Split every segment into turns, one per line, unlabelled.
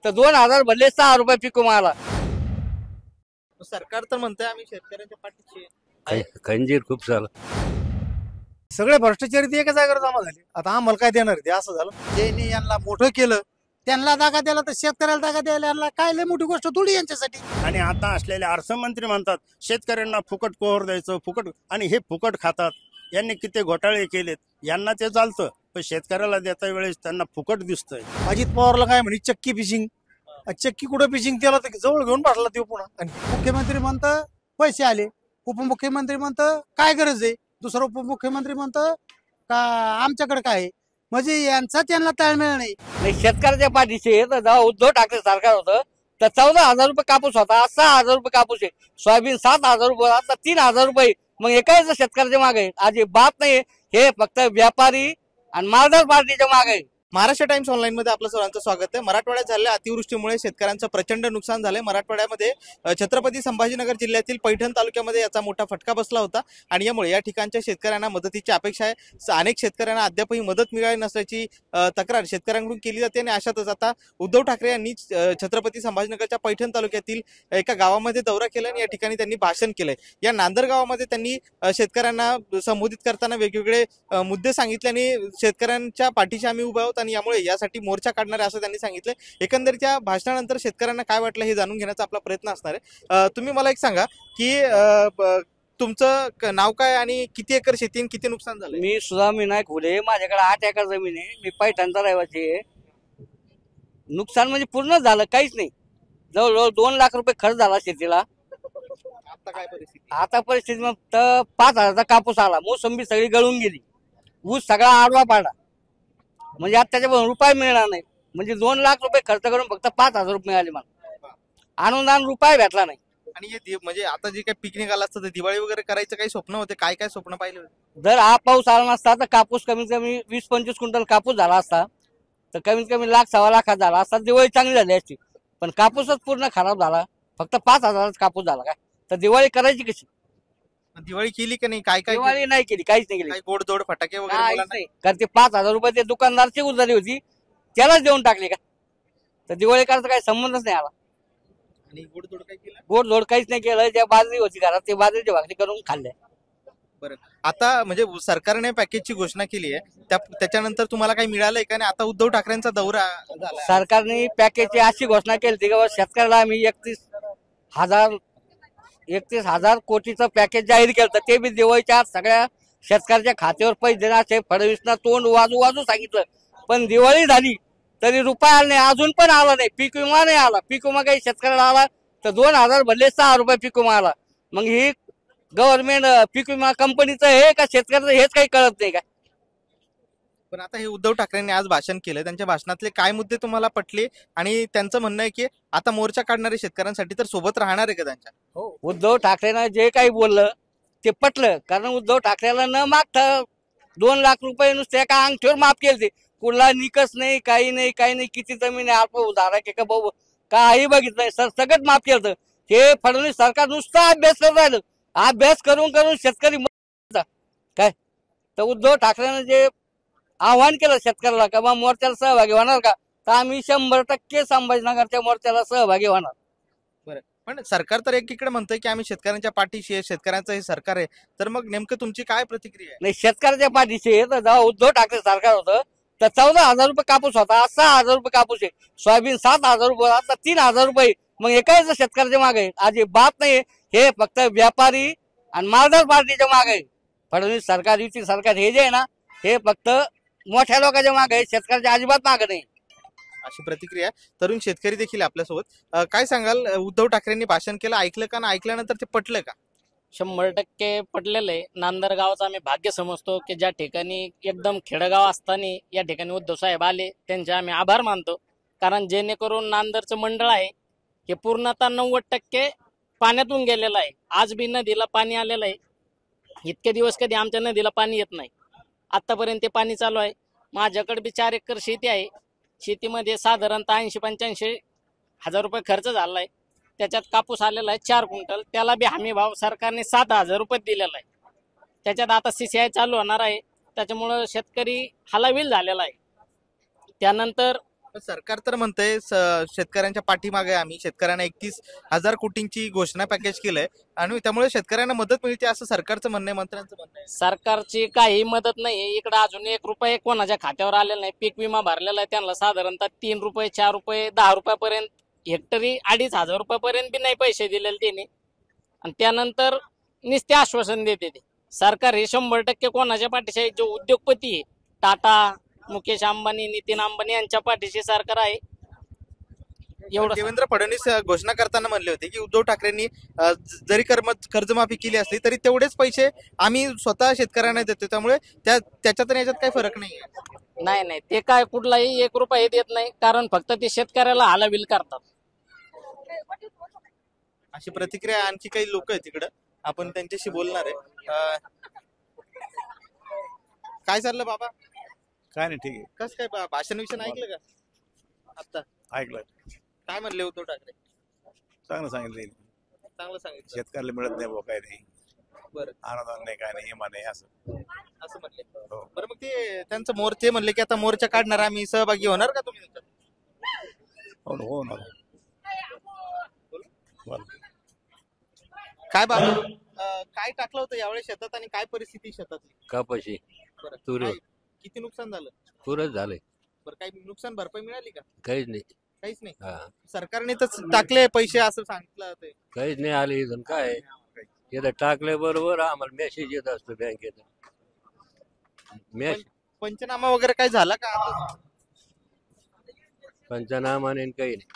तर 2000 भरले 6 रुपये पीक विमा.
सरकार तर म्हणतंय आम्ही शेतकऱ्यांच्या पाठीशी आहे.
खंजीर खूप झालं.
सगळे भ्रष्टाचारी ते एका जागेवर जमा झाले. आता आम्हाला काय देणार ते असं झालं. ज्यांनी यांना मोठं केलं त्यांना दागा द्यायला तर शेतकऱ्याला दागा द्यायला यांना काय लय मोठी गोष्ट थोडी यांच्यासाठी.
आणि आता असलेले अर्थमंत्री म्हणतात शेतकऱ्यांना फुकट कोहर द्यायचं फुकट, आणि हे फुकट खातात. यांनी किती घोटाळे केलेत, यांना ते चालतं, पण शेतकऱ्याला देता वेळेस त्यांना फुकट दिसतंय.
अजित पवारला काय म्हणे चक्की फिशिंग, चक्की कुठं फिशिंग त्याला तर जवळ घेऊन बसला ते पुन्हा. आणि मुख्यमंत्री म्हणतं पैसे आले, उपमुख्यमंत्री म्हणतं काय गरज आहे, दुसरं उपमुख्यमंत्री म्हणतं का आमच्याकडे काय आहे. म्हणजे यांचा त्यांना ताळमेळ नाही.
शेतकऱ्याच्या पाठीशी जेव्हा उद्धव ठाकरे सरकार होतं तर 14,000 रुपये कापूस होता, 6,000 रुपये कापूस आहे. सोयाबीन 7,000 रुपये, आता 3,000 रुपये. मग हे काय शेतकऱ्याच्या मागे आहे, बात नाही. हे फक्त व्यापारी आणि मालदार पार्टीच्या मागे आहे.
महाराष्ट्र टाइम्स ऑनलाईन मध्ये आपलं सर्वांचं स्वागत आहे. मराठवाड्यात झालेल्या अतिवृष्टीमुळे शेतकऱ्यांचं प्रचंड नुकसान झालंय. मराठवाड्यामध्ये छत्रपती संभाजीनगर जिल्ह्यातील पैठण तालुक्यामध्ये याचा मोठा फटका बसला होता आणि यामुळे या ठिकाणच्या शेतकऱ्यांना मदतीची अपेक्षा आहे. अनेक शेतकऱ्यांना अद्यापही मदत मिळाली नसल्याची तक्रार शेतकऱ्यांकडून केली जाते आणि अशातच आता उद्धव ठाकरे यांनी छत्रपती संभाजीनगरच्या पैठण तालुक्यातील एका गावामध्ये दौरा केला आणि या ठिकाणी त्यांनी भाषण केलंय. या नांदर गावामध्ये त्यांनी शेतकऱ्यांना संबोधित करताना वेगवेगळे मुद्दे सांगितले आणि शेतकऱ्यांच्या पाठीशी आम्ही उभे आहोत आणि यामुळे यासाठी मोर्चा काढणार आहे असं त्यांनी सांगितलं. एकंदरीत या भाषणानंतर शेतकऱ्यांना काय वाटलं हे जाणून घेण्याचा आपला प्रयत्न असणार आहे. तुम्ही मला एक सांगा की तुमचं नाव काय आणि किती एकर शेती आणि किती नुकसान झालं?
मी सुधा विनायक घुले, माझ्याकडे 8 एकर जमीन आहे. मी पैठणचा रहिवासी आहे. नुकसान म्हणजे पूर्ण झालं, काहीच नाही. जवळजवळ 2 लाख रुपये खर्च झाला शेतीला.
आता काय परिस्थिती?
आता परिस्थिती मग 5,000चा कापूस आला, मोसंबी सगळी गळून गेली, ऊस सगळा आडवा पाडला. म्हणजे आता त्याच्यापासून रुपये मिळणार नाही. म्हणजे 2 लाख रुपये खर्च करून फक्त 5,000 रुपये मिळाले मला. अनुदान रुपये भेटला नाही.
आणि हे म्हणजे आता जे काही पिकनिक आला असतं दिवाळी वगैरे करायचं काही स्वप्न होते, काय काय स्वप्न पाहिले होते?
जर हा पाऊस आला नसता तर कापूस कमीत कमी 20-25 क्विंटल कापूस झाला असता, तर कमीत कमी 1,00,000-1.25 लाखात झाला असता. दिवाळी चांगली झाली असती, पण कापूसच पूर्ण खराब झाला. फक्त 5,000 कापूस झाला. काय तर दिवाळी करायची कशी?
दिवाळी केली का नाही? काय काय
दिवाळी नाही केली, काहीच नाही केली.
गोडधोड फटाके वगैरे
नाही, कारण ते 5,000 रुपये ते दुकानदारची उधारी होती, त्यालाच देऊन टाकली. का तर दिवाळी करायचा काही संबंधच नाही आला.
आणि गोडधोड काय केलं?
गोडधोड काहीच नाही केलं. ज्या बाजरी होती घरात ते बाजरीची भाकरी करून खाल्ल्या.
बरं, आता म्हणजे सरकारने पॅकेजची घोषणा केली आहे, त्याच्यानंतर तुम्हाला काही मिळालंय का? आणि आता उद्धव ठाकरेंचा दौरा झाला,
सरकारने पॅकेजची अशी घोषणा केली की शेतकऱ्याला आम्ही 31,000 कोटीचं पॅकेज जाहीर केलं. ते बी दिवाळीच्या आत सगळ्या शेतकऱ्याच्या खात्यावर पैसे देण्याचे फडणवीसनं तोंड वाजू सांगितलं. पण दिवाळी झाली तरी रुपया आला नाही, अजून पण आला नाही. पीक विमा नाही आला. पीक विमा काही शेतकऱ्याला आला तर 2,000 भरले 6 रुपये पीक विमा आला. मग ही गव्हर्नमेंट पीक विमा कंपनीचं हे का शेतकऱ्याचं हेच काही कळत नाही का?
पण आता हे उद्धव ठाकरेंनी आज भाषण केलं, त्यांच्या भाषणातले काय मुद्दे तुम्हाला पटले? आणि त्यांचं म्हणणं आहे की आता मोर्चा काढणारे शेतकऱ्यांसाठी तर सोबत राहणार आहे का त्यांच्या?
हो, उद्धव ठाकरेनं जे काही बोललं ते पटलं. कारण उद्धव ठाकरेला न मागता 2 लाख रुपये नुसते एका अंगठीवर माफ केले. कुठला निकस नाही, काही नाही. किती जमीन आहे, अल्प उधारा का भाऊ, काही बघितलं नाही. सगळं माफ केलं. हे फडणवीस सरकार नुसता अभ्यास करत राहिलं. अभ्यास करून शेतकरी काय तर उद्धव ठाकरेनं जे आव्हान केलं शेतकऱ्याला का बा मोर्चाला सहभागी होणार का, तर आम्ही 100% संभाजीनगरच्या मोर्चाला सहभागी होणार.
बरं, पण सरकार तर एकीकडे म्हणतंय की आम्ही शेतकऱ्यांच्या पाठीशी आहे, शेतकऱ्यांचं हे सरकार आहे. तर मग नेमकं तुमची काय प्रतिक्रिया आहे?
नाही, शेतकऱ्याच्या पाठीशी आहे. तर जेव्हा उद्धव ठाकरे सरकार होतं तर 14,000 रुपये कापूस होता, 6,000 रुपये कापूस आहे. सोयाबीन 7,000 रुपये, आता 3,000 रुपये. मग हे काय शेतकऱ्याच्या मागे आहे, बात नाही. हे फक्त व्यापारी आणि मालदार पार्टीच्या मागे आहे. फडणवीस सरकार, युती सरकार हे जे आहे ना, हे फक्त मोठ्या लोकांच्या मागे आहे, शेतकऱ्याच्या अजिबात मागे नाही.
अशी प्रतिक्रिया तरुण शेतकरी देखील आपल्यासोबत. काय सांगाल, उद्धव ठाकरेंनी भाषण केलं, ऐकलं का? ना ऐकल्यानंतर ते पटलं का?
100% पटलेलं आहे. नांदर गावाचं आम्ही भाग्य समजतो की ज्या ठिकाणी एकदम खेडगाव असताना या ठिकाणी उद्धव साहेब आले, त्यांचे आम्ही आभार मानतो. कारण जेणेकरून नांदरचं मंडळ आहे हे पूर्णतः 90% पाण्यातून गेलेलं आहे. आज बी नदीला पाणी आलेलं आहे. इतके दिवस कधी आमच्या नदीला पाणी येत नाही. आतापर्यंत ते पाणी चालू आहे. माझ्याकडे बी 4 एकर शेती आहे. शेतीमध्ये साधारणतः 80-85 हजार रुपये खर्च झाला आहे. त्याच्यात कापूस आलेला आहे 4 क्विंटल. त्याला बी हमी भाव सरकारने 7,000 रुपये दिलेला आहे. त्याच्यात आता CCI चालू होणार आहे. त्याच्यामुळं शेतकरी हलाविल झालेला आहे. त्यानंतर
पण सरकार तर म्हणतंय शेतकऱ्यांच्या पाठीमागे आम्ही शेतकऱ्यांना 31,000 कोटींची घोषणा पॅकेज केलंय आणि त्यामुळे शेतकऱ्यांना मदत मिळते असं सरकारचं म्हणणं आहे, मंत्र्यांचं म्हणणं आहे.
सरकारची काही मदत नाही इकडे. अजून 1 रुपया कोणाच्या खात्यावर आलेला नाही. पीक विमा भरलेला आहे त्यांना साधारणतः 3 रुपये 4 रुपये 10 रुपयापर्यंत, हेक्टरी 2,500 रुपयापर्यंत बी नाही पैसे दिलेले त्यांनी. आणि त्यानंतर नुसते आश्वासन देते ते. सरकार हे 100% कोणाच्या पाठीशी आहे? जो उद्योगपती आहे, टाटा, मुकेश अंबानी, नितीन अंबानी यांच्या पाठीशी सरकार आहे. एवढं
देवेंद्र फडणवीस घोषणा करताना म्हणले होते की उद्धव ठाकरेंनी जरी कर्जमाफी केली असली तरी तेवढेच पैसे आम्ही स्वतः शेतकऱ्यांना देतो, त्यामुळे त्याच्यात आणि याच्यात काही फरक नाही.
नाही ते काय कुठलाही 1 रुपया देत नाही, कारण फक्त ते शेतकऱ्याला हालाविल करतात.
अशी प्रतिक्रिया आणखी काही लोक आहेत तिकडं, आपण त्यांच्याशी बोलणार आहे. काय चाललं बाबा?
काय नाही, ठीक आहे.
कस काय भाषण विषण ऐकलं का आता?
ऐकलं.
काय म्हणले उद्धव ठाकरे?
चांगलं सांगितलं.
चांगलं सांगितलं.
शेतकऱ्याला मिळत नाही भाऊ, काय नाही,
बरं
अनुदान नाही, काय नाही, हिमा नाही, असं
म्हणले.
हो.
बरं मग ते त्यांचं मोर्चे म्हणले की आता मोर्चा काढणार आम्ही, सहभागी होणार का तुम्ही त्याच्यात?
हो ना. बोल.
काय बाबा काय टाकलं होतं यावेळेस शेतात आणि काय परिस्थिती शेतातली?
कापाशी
बरं,
तूर.
किती नुकसान झालं?
पुरच झालंय,
बरं, काही नुकसान भरपाई मिळाली का?
काहीच नाही.
काहीच नाही.
हा,
सरकारने तर टाकले पैसे असं सांगितलं ते.
काहीच नाही आले इथून. काय इथं टाकले बरोबर आम्हाला मेसेज येत असतो बँकेत.
पंचनामा वगैरे काय झाला का आता?
पंचनामाने काही नाही.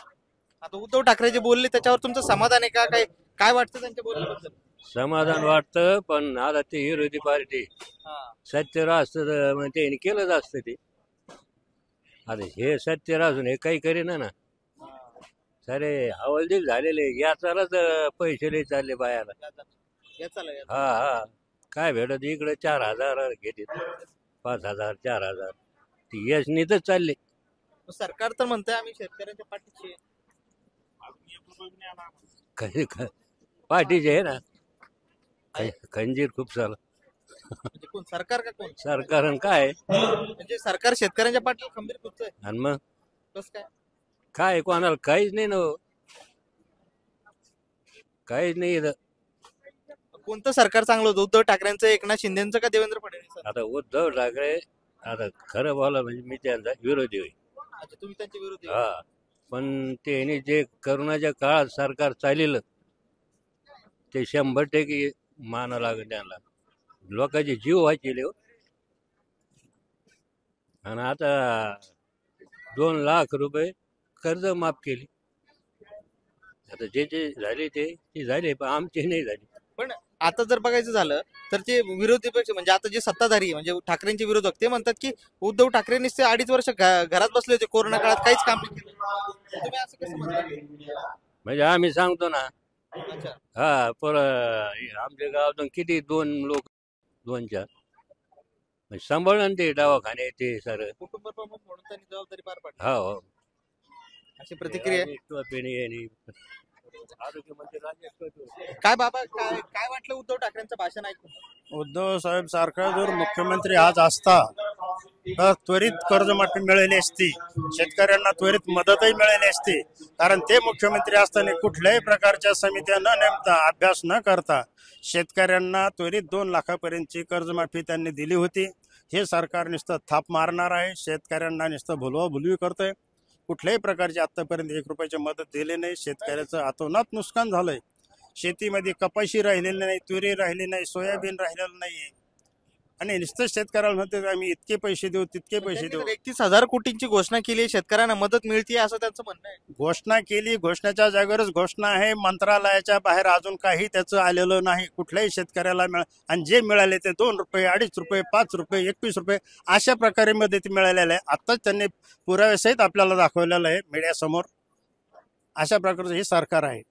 आता उद्धव ठाकरे जे बोलले त्याच्यावर तुमचं समाधान आहे का? काय वाटतं त्यांच्या बोलण्याबद्दल?
समाधान वाटतं, पण आता ते विरोधी पार्टी
हा.
सत्य असतं तर मग त्यांनी केलंच असतं ते. आता हे सत्य असून हे काही करेना ना. सारे हवालदिल झालेले याचाच पैसे लय चालले बायाला.
याचा
हा काय भेटत इकडे 4,000 घेते, 5,000 4,000 ती यशनीतच चालले.
सरकार तर म्हणतंय आम्ही शेतकऱ्यांच्या पाठीशी आहे.
काही पाठीचे आहे ना, खंजीर खूप साला.
म्हणजे कोण सरकार का कोण?
सरकार काय
म्हणजे सरकार शेतकऱ्यांच्या पाठीला खंबीर खुपतंय.
आणि मग
कसं काय?
काय कोणाला काहीच नाही ना, काहीच नाही इथं.
कोणतं सरकार चांगलं होतं? उद्धव ठाकरेंचं, एकनाथ शिंदेचं का देवेंद्र फडणवीस?
आता उद्धव ठाकरे आता खरं बोला म्हणजे मी त्यांचा विरोधी होईल.
अच्छा, तुम्ही त्यांच्या विरोधी?
हा, पण त्यांनी जे करोनाच्या काळात सरकार चाललेलं ते 100% माना लागेल त्यांना. लोकांचे जीव वाचले हो. आणि आता 2 लाख रुपये कर्ज माफ केली. आता जे झाले ते झाले, पण आमचे नाही झाले.
पण आता जर बघायचं झालं तर ते विरोधी पक्ष म्हणजे आता जे सत्ताधारी म्हणजे ठाकरेंचे विरोधक ते म्हणतात की उद्धव ठाकरेंनी 2.5 वर्ष घरात बसले होते कोरोना काळात, काहीच काम नाही केलं. तुम्ही असं कसं म्हणता?
म्हणजे आम्ही सांगतो ना.
अच्छा.
हा, पर आमच्या गावातून किती 2 लोक 2-4 सांभाळून ते दवाखाने ते सर.
कुटुंब प्रमुख म्हणून त्यांनी जबाबदारी पार पाडली.
हो,
अशी प्रतिक्रिया आहे.
आरोग्यमंत्री राजेश
काय बाबा काय वाटलं उद्धव ठाकरेंचं भाषण ऐकून?
उद्धव साहेब सारखा जर मुख्यमंत्री आज असता तर त्वरित कर्जमाफी मिळाली असती, शेतकऱ्यांना त्वरित मदतही मिळाली असती. कारण ते मुख्यमंत्री असताना कुठल्याही प्रकारच्या समित्या न नेमता, अभ्यास न करता शेतकऱ्यांना त्वरित 2 लाखापर्यंतची कर्जमाफी त्यांनी दिली होती. हे सरकार नुसतं थाप मारणार आहे, शेतकऱ्यांना नुसतं भुलवा-भुलवी करतोय. कुठल्याही प्रकारची आतापर्यंत 1 रुपयाची मदत दिली नाही. शेतकऱ्याचं अतोनात नुकसान झालंय. शेतीमध्ये कपाशी राहिलेली नाही, तुरी राहिली नाही, सोयाबीन राहिलेलं नाहीये. आणि नुसतं शेतकऱ्याला म्हणते आम्ही इतके पैसे देऊ, तितके पैसे देऊ.
31,000 कोटींची घोषणा केली, शेतकऱ्यांना मदत मिळते असं त्यांचं म्हणणं आहे.
घोषणा केली, घोषणेच्या जागेवरच घोषणा आहे. मंत्रालयाच्या बाहेर अजून काही त्याचं आलेलं नाही. कुठल्याही शेतकऱ्याला आणि जे मिळाले ते 2 रुपये 2.5 रुपये 5 रुपये 21 रुपये अशा प्रकारे मदत मिळालेलं आहे. आताच त्यांनी पुराव्यासहित आपल्याला दाखवलेलं आहे मीडियासमोर. अशा प्रकारचं हे सरकार आहे.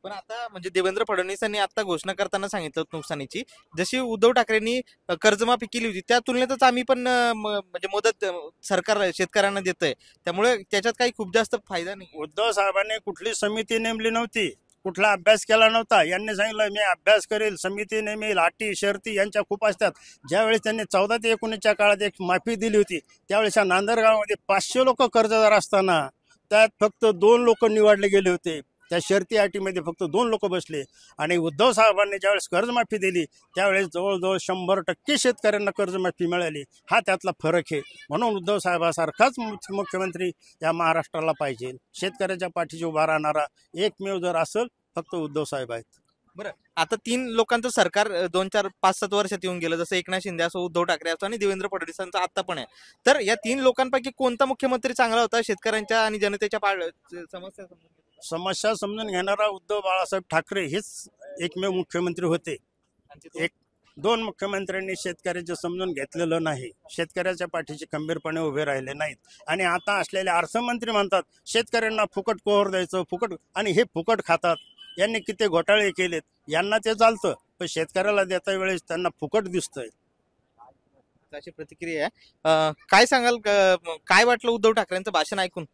पण आता म्हणजे देवेंद्र फडणवीसांनी आता घोषणा करताना सांगितलं नुकसानीची, जशी उद्धव ठाकरेंनी कर्जमाफी केली होती त्या तुलनेतच आम्ही पण म्हणजे मदत सरकार शेतकऱ्यांना देतंय, त्यामुळे त्याच्यात काही खूप जास्त फायदा नाही.
उद्धव साहेबांनी कुठली समिती नेमली नव्हती. कुठला अभ्यास केला नव्हता. यांनी सांगितलं मी अभ्यास करेल, समिती नेमेल, अटी शर्ती यांच्या खूप असतात. ज्यावेळेस त्यांनी 14 ते 19च्या काळात एक माफी दिली होती, त्यावेळेस या नांदरगावामध्ये 500 लोक कर्जदार असताना त्यात फक्त 2 लोक निवडले गेले होते. त्या शर्ती अटीमध्ये फक्त 2 लोक बसले. आणि उद्धव साहेबांनी ज्यावेळेस कर्जमाफी दिली त्यावेळेस जवळजवळ 100% शेतकऱ्यांना कर्जमाफी मिळाली. हा त्यातला फरक आहे. म्हणून उद्धव साहेबासारखाच मुख्यमंत्री या महाराष्ट्राला पाहिजे. शेतकऱ्याच्या पाठीशी उभा राहणारा एकमेव जर असेल फक्त उद्धव साहेब आहेत.
बरं, आता 3 लोकांचं सरकार 2, 4, 5, 7 वर्षात येऊन गेलं, जसं एकनाथ शिंदे असो, उद्धव ठाकरे असो आणि देवेंद्र फडणवीसांचं आता पण आहे. तर या 3 लोकांपैकी कोणता मुख्यमंत्री चांगला होता शेतकऱ्यांच्या आणि जनतेच्या समस्या समजून घेण्यासाठी?
समस्या समजून घेणारा उद्धव बाळासाहेब ठाकरे हेच एकमेव मुख्यमंत्री होते. एक 2 मुख्यमंत्र्यांनी शेतकऱ्याचं समजून घेतलेलं नाही, शेतकऱ्याच्या पाठीशी खंबीरपणे उभे राहिले नाहीत. आणि आता असलेले अर्थमंत्री म्हणतात शेतकऱ्यांना फुकट कोहर द्यायचं, फुकट, आणि हे फुकट खातात. यांनी किती घोटाळे केलेत, यांना ते चालतं, पण शेतकऱ्याला देता वेळेस त्यांना फुकट दिसतंय.
अशी प्रतिक्रिया आहे. काय सांगाल, काय वाटलं उद्धव ठाकरेंचं भाषण ऐकून?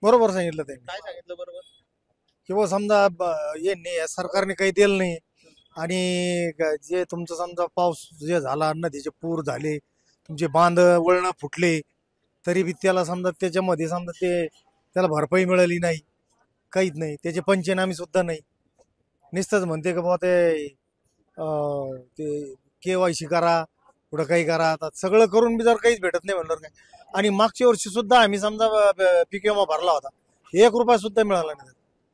बरोबर सांगितलं त्यांनी.
काय सांगितलं बरोबर?
किंवा समजा यांनी सरकारने काही दिलं नाही आणि जे तुमचं समजा पाऊस जे झाला, नदीचे पूर झाले, तुमचे बांध वळणं फुटले, तरी बी त्याला समजा त्याच्यामध्ये समजा त्याला भरपाई मिळाली नाही, काहीच नाही. त्याचे पंचनामे सुद्धा नाही. नुसतंच म्हणते का बाबा ते KYC करा, पुढं काही करा. आता सगळं करून बी जर काहीच भेटत नाही म्हणलं काय. आणि मागच्या वर्षी सुद्धा आम्ही समजा पीक विमा भरला होता, 1 रुपया सुद्धा मिळाला नाही.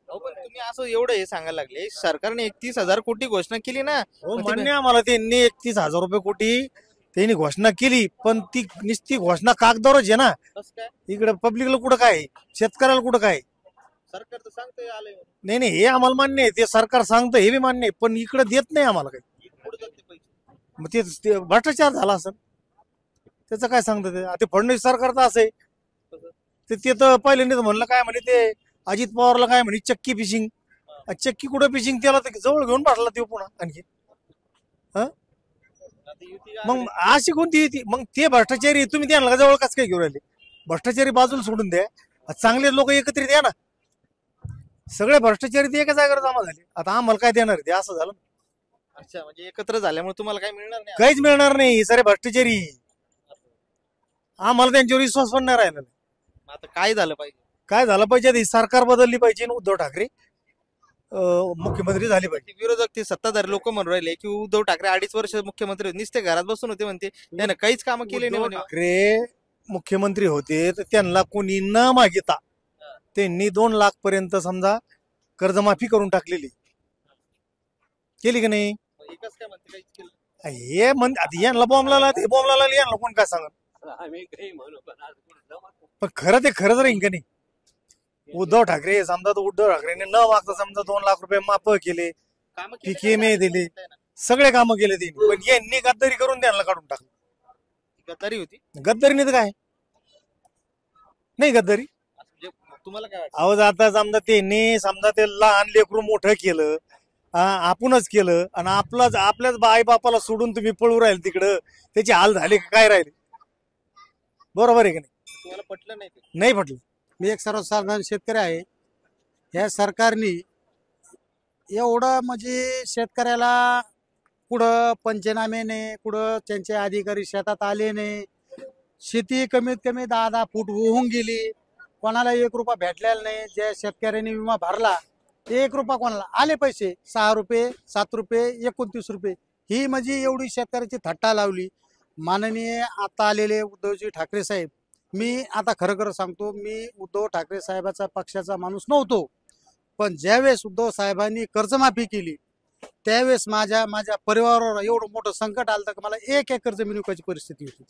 पण तुम्ही असं एवढं हे सांगायला लागले, सरकारने 31,000 कोटी घोषणा केली ना.
मान्य आम्हाला त्यांनी 31,000 रुपये कोटी त्यांनी घोषणा केली, पण ती नुसती घोषणा कागदावरच आहे ना.
कसं काय?
इकडे पब्लिकला कुठं काय, शेतकऱ्याला कुठं काय.
सरकार तर सांगतंय आलंय म्हणून.
नाही हे आम्हाला मान्य आहे, ते सरकार सांगतं हे बी मान्य आहे, पण इकडे देत नाही आम्हाला काही.
पुढे जाते पैसे.
मग ते भ्रष्टाचार झाला असं, त्याचं काय सांगतं ते. आता फडणवीस सरकार तर असं आहे, ते तर पहिल्यांदाच म्हणलं काय म्हणे, ते अजित पवारला काय म्हणे चक्की फिशिंग. चक्की कुठं फिशिंग, त्याला तर जवळ घेऊन पाठला ते पुन्हा आणखी. मग अशी कोणती येते मग? ते भ्रष्टाचारी तुम्ही त्यांना जवळ कसं काय घेऊन राहिले? भ्रष्टाचारी बाजूला सोडून द्या, चांगले लोक एकत्रित या ना. सगळे भ्रष्टाचारी ते एका जागेवर जमा झाले. आता आम्हाला काय देणार ते? असं झालं.
अच्छा, म्हणजे एकत्र झाल्यामुळे तुम्हाला काय मिळणार नाही?
काहीच मिळणार नाही, सारे भ्रष्टाचारी. आम्हाला त्यांच्यावर विश्वास पण नाही राहिला.
आता काय झालं पाहिजे?
काय झालं पाहिजे? सरकार बदलली पाहिजे, उद्धव ठाकरे मुख्यमंत्री झाले पाहिजे.
विरोधक ते सत्ताधारी लोक म्हणून राहिले की उद्धव ठाकरे 2.5 वर्ष मुख्यमंत्री होते, नुसते घरात बसून होते म्हणते, त्यानं काहीच कामं केले नाही म्हणे.
ठाकरे मुख्यमंत्री होते तर त्यांना कोणी न मागिता त्यांनी 2 लाख पर्यंत समजा कर्जमाफी करून टाकलेली, केली की नाही?
एकच काय म्हणते, काहीच केलं.
हे आता यांना बॉम्बला यांना कोण काय सांगत. पण खरं ते खरंच राहील का नाही? उद्धव ठाकरे समजा, तर उद्धव ठाकरेने न मागता समजा 2 लाख रुपये माफ केले,
कामं
पीक
केली
विमे
नाही
दिले,
ना.
सगळे कामं केले त्यांनी. पण यांनी गद्दारी करून त्यांना काढून टाकलं.
गद्दारी होती.
गद्दारीने तर काय नाही गद्दारी.
म्हणजे तुम्हाला काय वाटतं?
अहो आता समजा त्यांनी समजा ते लहान लेकरू मोठं केलं, आपणच केलं, आणि आपल्याच आई बापाला सोडून तुम्ही पळू राहिले तिकडं, त्याचे हाल झाले काय राहिले? बरोबर आहे की नाही?
तुम्हाला पटलं नाही ते?
नाही पटलं. मी एक सर्वसाधारण शेतकरी आहे. या सरकारने एवढं म्हणजे शेतकऱ्याला कुठं पंचनामे नाही, कुठं त्यांचे अधिकारी शेतात आले नाही. शेती कमीत कमी 10-10 फूट होऊन गेली, कोणाला 1 रुपया भेटलेला नाही. ज्या शेतकऱ्यांनी विमा भरला 1 रुपया कोणाला आले, पैसे 6 रुपये, 7 रुपये, 29 रुपये. ही म्हणजे एवढी शेतकऱ्याची थट्टा लावली. माननीय आता आलेले उद्धवजी ठाकरे साहेब, मी आता खरं सांगतो, मी उद्धव ठाकरे साहेबाचा पक्षाचा माणूस नव्हतो, पण ज्यावेळेस उद्धव साहेबांनी कर्जमाफी केली त्यावेळेस माझ्या परिवारावर एवढं मोठं संकट आलं की मला 1 एकर जमीन विकायची परिस्थिती होती.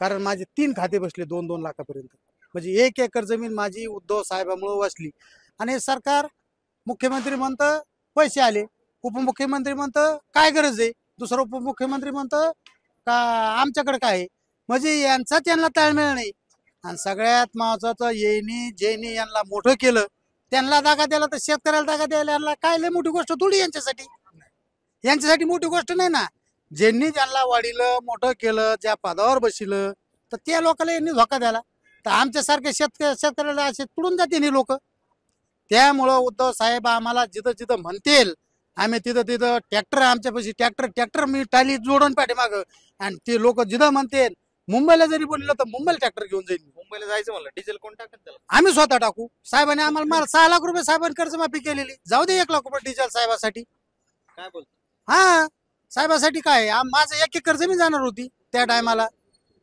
कारण माझे 3 खाते बसले 2-2 लाखापर्यंत. म्हणजे 1 एकर जमीन माझी उद्धव साहेबांमुळे वाचली. आणि सरकार मुख्यमंत्री म्हणतं पैसे आले, उपमुख्यमंत्री म्हणतं काय गरज आहे, दुसरं उपमुख्यमंत्री म्हणतं का आमच्याकडे काय आहे. म्हणजे यांचा त्यांना ताळमेळ नाही. आणि सगळ्यात महत्वाचं, जेनी यांना मोठं केलं त्यांना दागा द्यायला, तर शेतकऱ्याला दागा द्यायला यांना काय लय मोठी गोष्ट थोडी यांच्यासाठी मोठी गोष्ट नाही ना. ज्यांनी त्यांना वाढीलं, मोठं केलं, ज्या पदावर बसिलं, तर त्या लोकांना यांनी धोका द्यायला, तर आमच्यासारखे शेतकऱ्याला असे तुडून जाते नाही लोक. त्यामुळं उद्धव साहेब आम्हाला जिथं जिथं म्हणतील आम्ही तिथं तिथं ट्रॅक्टर आमच्यापाशी ट्रॅक्टर मी टाली जोडून पाठीमाग आणि ते लोक जिथं म्हणतील मुंबईला जरी बोललो तर मुंबईला ट्रॅक्टर घेऊन जाईल
मुंबईला जायचं म्हणलं डिझेल कोण टाकत त्याला?
आम्ही स्वतः टाकू. साहेबांनी आम्हाला 6 लाख रुपये साहेबांनी कर्जमाफी केलेली, जाऊ दे 1 लाख रुपये डिझेल साहेबासाठी.
काय बोलतो?
हा साहेबासाठी काय माझं 1 एकर जमीन जाणार होती त्या टायमाला,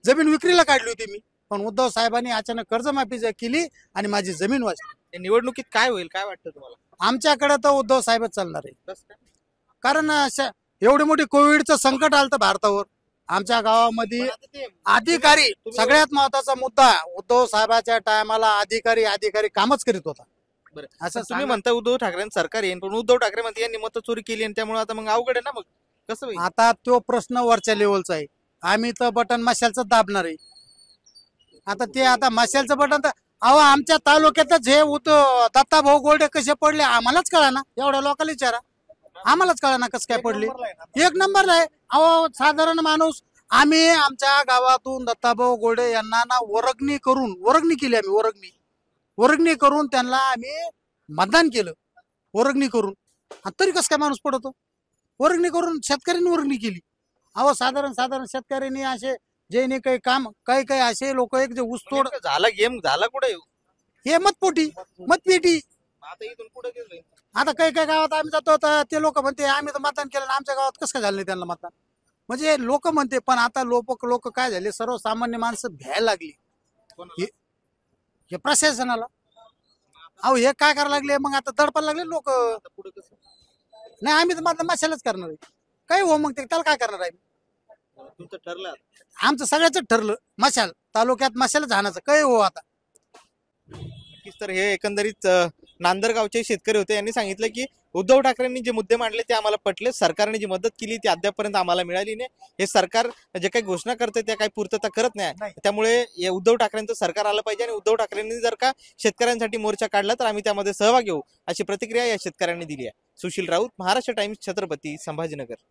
जमीन विक्रीला काढली होती मी, पण उद्धव साहेबांनी अचानक कर्जमाफी केली आणि माझी जमीन वाचली.
या निवडणुकीत काय होईल काय वाटतं तुम्हाला?
आमच्याकडे तर उद्धव साहेबच चालणार आहे.
कसं काय?
कारण एवढी मोठी कोविडचं संकट आलं तर भारतावर, आमच्या गावामध्ये
पण आता ते
अधिकारी
तुम्ही-
सगळ्यात महत्वाचा मुद्दा, उद्धव साहेबाच्या टायमाला अधिकारी कामच करीत होता.
बरं.
असं
तुम्ही म्हणता उद्धव ठाकरेंचं सरकार येईल, पण उद्धव ठाकरे म्हणते यांनी मत चोरी केली आणि त्यामुळे आता मग अवघड आहे ना, मग कसं होईल?
आता तो प्रश्न वरच्या लेवलचा आहे. आम्ही तर बटन मशालचं दाबणार आहे. आता मशालचं बटन तर आमच्या तालुक्यातच हे दत्ताभाऊ गोल्डे कसे पडले आम्हालाच कळा ना, एवढ्या लोकांना विचारा, आम्हालाच कळा ना कसं काय पडले. 1 नंबरला आहे. साधारण माणूस आम्ही आमच्या गावातून दत्ताभाऊ गोल्डे यांना ना वर्गणी केली आम्ही, वर्गणी करून त्यांना आम्ही मतदान केलं, वर्गणी करून. आणि तरी कसं काय माणूस पडतो? वर्गणी करून शेतकऱ्यांनी वर्गणी केली. साधारण शेतकऱ्यांनी असे जे नाही काही असे लोक एक जे ऊसतोड
नेमकं झाला गेम झाला कुठे?
हे मतपेटी.
आता इथून पुढे गेलोय.
आता काही गावात आम्ही जातो तर ते लोक म्हणते आम्ही तर मतदान केलं, आमच्या गावात कसं काय झालं नाही त्यांना मतदान. म्हणजे लोक म्हणते, पण आता लोक काय झाले, सर्वसामान्य माणसं भ्यायला लागली हे प्रशासनाला. हे काय करायला लागले, मग आता दडपायला लागले लोक.
आता पुढे कसं?
नाही आम्ही तर मतदान मशालच करणार आहे. काही हो मग त्याला काय करणार आहे?
तुमचं ठरलं आता.
आमचं सगळ्याच ठरलं, मशाल तालुक्यात मशालच आणायचं. काही हो आता.
नक्कीच. तर हे एकंदरीत नांदरगावचे शेतकरी होते, यांनी सांगितलं की उद्धव ठाकरेंनी जे मुद्दे मांडले ते आम्हाला पटले, सरकारने जी मदत केली ती अद्यापपर्यंत आम्हाला मिळाली नाही. हे सरकार जे काही घोषणा करते त्या काही पूर्तता करत नाही, त्यामुळे हे उद्धव ठाकरेंचं सरकार आलं पाहिजे आणि उद्धव ठाकरेंनी जर का शेतकऱ्यांसाठी मोर्चा काढला तर आम्ही त्यामध्ये सहभागी होऊ, अशी प्रतिक्रिया या शेतकऱ्यांनी दिली आहे. सुशील राऊत, महाराष्ट्र टाइम्स, छत्रपती संभाजीनगर.